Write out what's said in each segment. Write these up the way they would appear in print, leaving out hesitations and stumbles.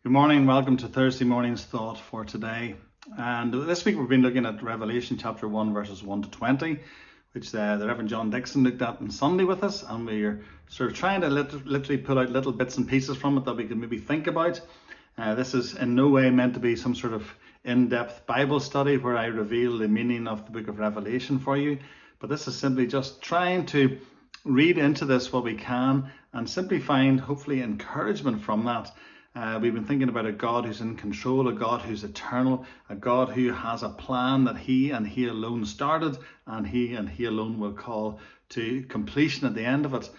Good morning, welcome to Thursday morning's thought for today. And this week we've been looking at Revelation chapter 1 verses 1 to 20, which the Reverend John Dixon looked at on Sunday with us, and we're sort of trying to literally pull out little bits and pieces from it that we can maybe think about. This is in no way meant to be some sort of in-depth Bible study where I reveal the meaning of the book of Revelation for you, but this is simply just trying to read into this what we can and simply find hopefully encouragement from that. We've been thinking about a God who's in control, a God who's eternal, a God who has a plan that he and he alone started, and he alone will call to completion at the end of it.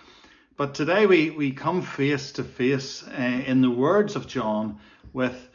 But today we come face to face, in the words of John, with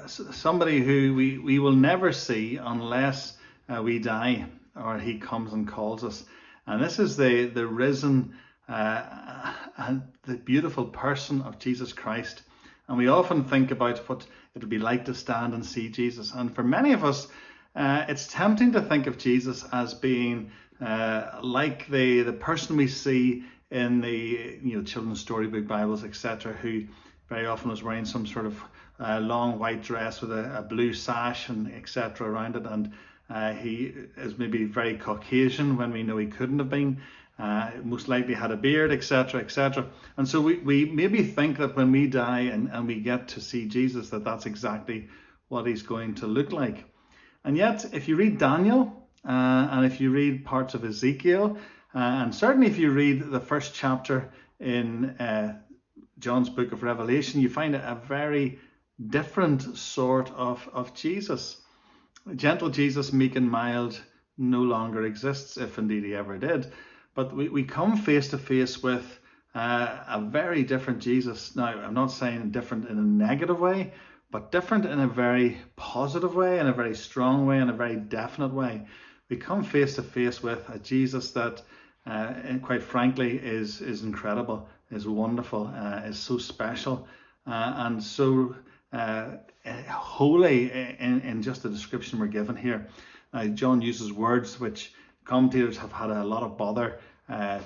somebody who we will never see unless we die or he comes and calls us. And this is the risen and the beautiful person of Jesus Christ. And we often think about what it would be like to stand and see Jesus. And for many of us, it's tempting to think of Jesus as being like the person we see in the children's storybook Bibles, etc., who very often is wearing some sort of long white dress with a blue sash and etc. around it. And he is maybe very Caucasian when we know he couldn't have been. Most likely had a beard, etc., etc. And so we maybe think that when we die and we get to see Jesus, that's exactly what he's going to look like. And yet, if you read Daniel, and if you read parts of Ezekiel, and certainly if you read the first chapter in John's book of Revelation, you find a very different sort of Jesus. Gentle Jesus, meek and mild, no longer exists, if indeed he ever did. But we come face to face with a very different Jesus. Now, I'm not saying different in a negative way, but different in a very positive way, in a very strong way, in a very definite way. We come face to face with a Jesus that, quite frankly, is incredible, is wonderful, is so special, and so holy in just the description we're given here. Now, John uses words which commentators have had a lot of bother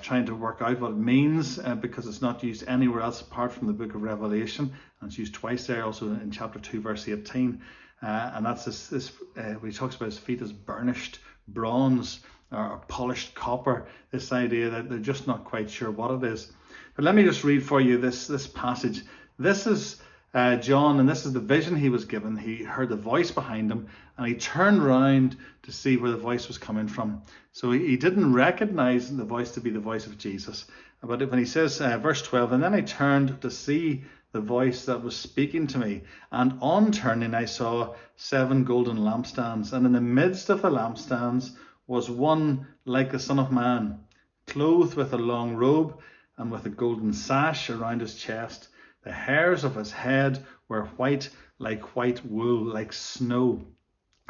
trying to work out what it means, because it's not used anywhere else apart from the book of Revelation, and it's used twice there, also in chapter 2 verse 18, and that's this where he talks about his feet as burnished bronze or polished copper, this idea that they're just not quite sure what it is. But let me just read for you this passage. This is John, and this is the vision he was given. He heard the voice behind him, and he turned around to see where the voice was coming from. So he didn't recognize the voice to be the voice of Jesus. But when he says, verse 12, and then I turned to see the voice that was speaking to me, and on turning I saw 7 golden lampstands, and in the midst of the lampstands was one like the Son of Man, clothed with a long robe and with a golden sash around his chest. The hairs of his head were white like white wool, like snow.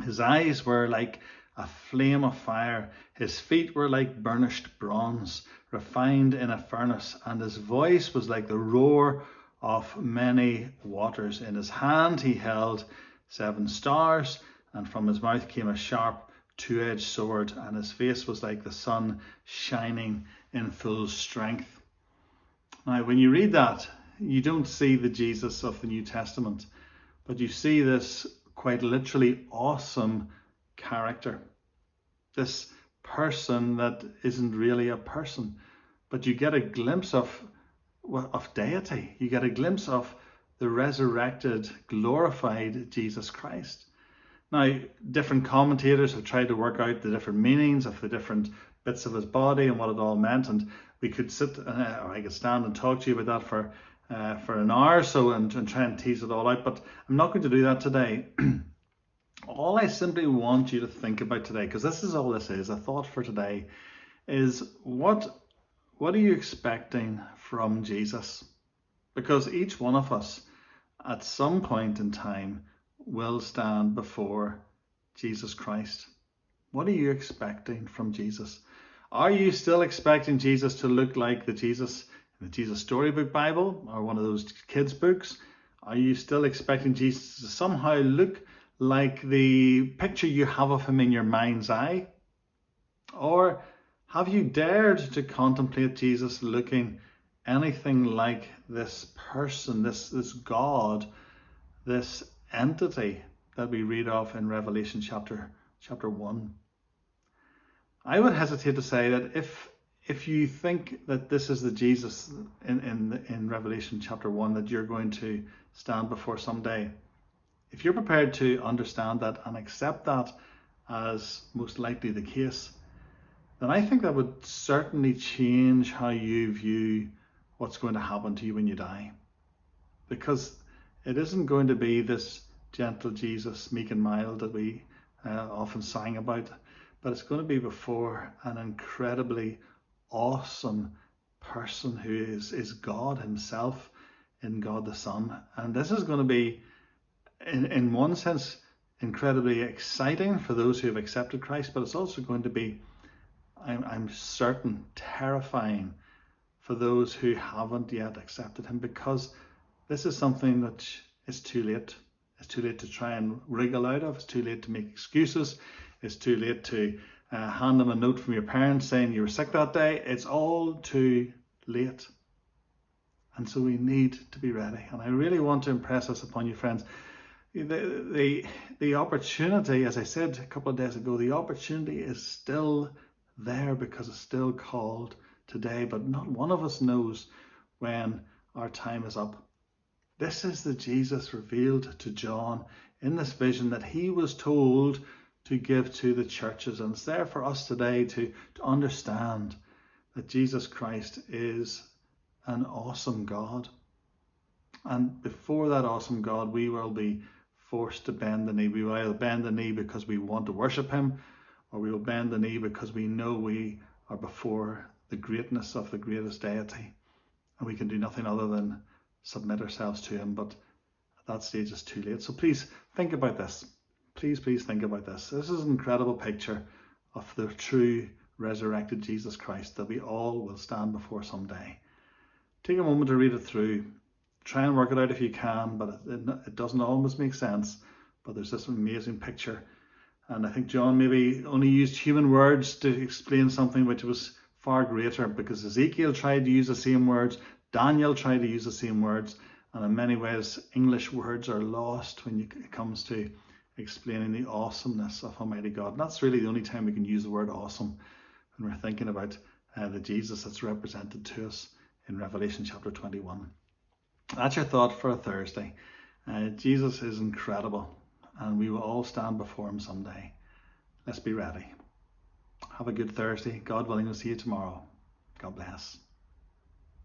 His eyes were like a flame of fire. His feet were like burnished bronze, refined in a furnace, and his voice was like the roar of many waters. In his hand he held 7 stars, and from his mouth came a sharp 2-edged sword, and his face was like the sun shining in full strength. Now, when you read that, you don't see the Jesus of the New Testament, but you see this quite literally awesome character. This person that isn't really a person, but you get a glimpse of deity. You get a glimpse of the resurrected, glorified Jesus Christ. Now, different commentators have tried to work out the different meanings of the different bits of his body and what it all meant, and we could sit, or I could stand and talk to you about that for an hour or so and try and tease it all out, but I'm not going to do that today. All I simply want you to think about today, because this is all this is, a thought for today, is what are you expecting from Jesus? Because each one of us at some point in time will stand before Jesus Christ. What are you expecting from Jesus? Are you still expecting Jesus to look like the Jesus in the Jesus Storybook Bible or one of those kids' books? Are you still expecting Jesus to somehow look like the picture you have of him in your mind's eye? Or have you dared to contemplate Jesus looking anything like this person, this God this entity that we read of in Revelation chapter 1. I would hesitate to say that if you think that this is the Jesus in Revelation chapter 1 that you're going to stand before someday, if you're prepared to understand that and accept that as most likely the case, then I think that would certainly change how you view what's going to happen to you when you die. Because it isn't going to be this gentle Jesus, meek and mild, that we often sang about, but it's going to be before an incredibly awesome person who is God himself, in God the Son. And this is going to be, in one sense, incredibly exciting for those who have accepted Christ, but it's also going to be, I'm certain, terrifying for those who haven't yet accepted him, because this is something that is too late. It's too late to try and wriggle out of. It's too late to make excuses. It's too late to hand them a note from your parents saying you were sick that day. It's all too late. And so we need to be ready. And I really want to impress this upon you, friends. The opportunity, as I said a couple of days ago, the opportunity is still there because it's still called today. But not one of us knows when our time is up. This is the Jesus revealed to John in this vision that he was told to give to the churches. And it's there for us today to understand that Jesus Christ is an awesome God. And before that awesome God, we will be forced to bend the knee. We will either bend the knee because we want to worship him, or we will bend the knee because we know we are before the greatness of the greatest deity. And we can do nothing other than submit ourselves to him, but at that stage it's too late. So please think about this. Please think about this. This is an incredible picture of the true resurrected Jesus Christ that we all will stand before someday. Take a moment to read it through. Try and work it out if you can, but it doesn't always make sense. But there's this amazing picture. And I think John maybe only used human words to explain something which was far greater, because Ezekiel tried to use the same words, Daniel tried to use the same words, and in many ways English words are lost when it comes to explaining the awesomeness of Almighty God. And that's really the only time we can use the word awesome, when we're thinking about the Jesus that's represented to us in Revelation chapter 21. That's your thought for a Thursday. Jesus is incredible, and we will all stand before him someday. Let's be ready. Have a good Thursday. God willing, we'll see you tomorrow. God bless.